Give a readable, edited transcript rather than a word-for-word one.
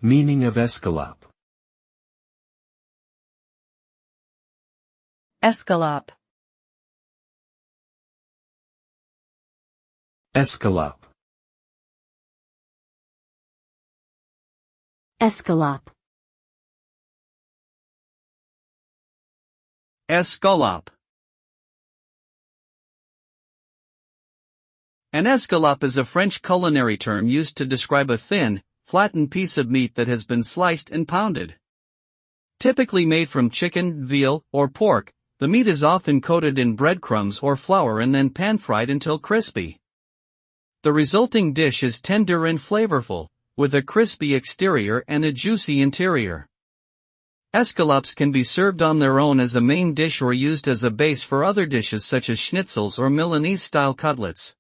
Meaning of escalope. Escalope. Escalope. Escalope. Escalope. An escalope is a French culinary term used to describe a thin, flattened piece of meat that has been sliced and pounded. Typically made from chicken, veal, or pork, the meat is often coated in breadcrumbs or flour and then pan-fried until crispy. The resulting dish is tender and flavorful, with a crispy exterior and a juicy interior. Escalopes can be served on their own as a main dish or used as a base for other dishes such as schnitzels or Milanese-style cutlets.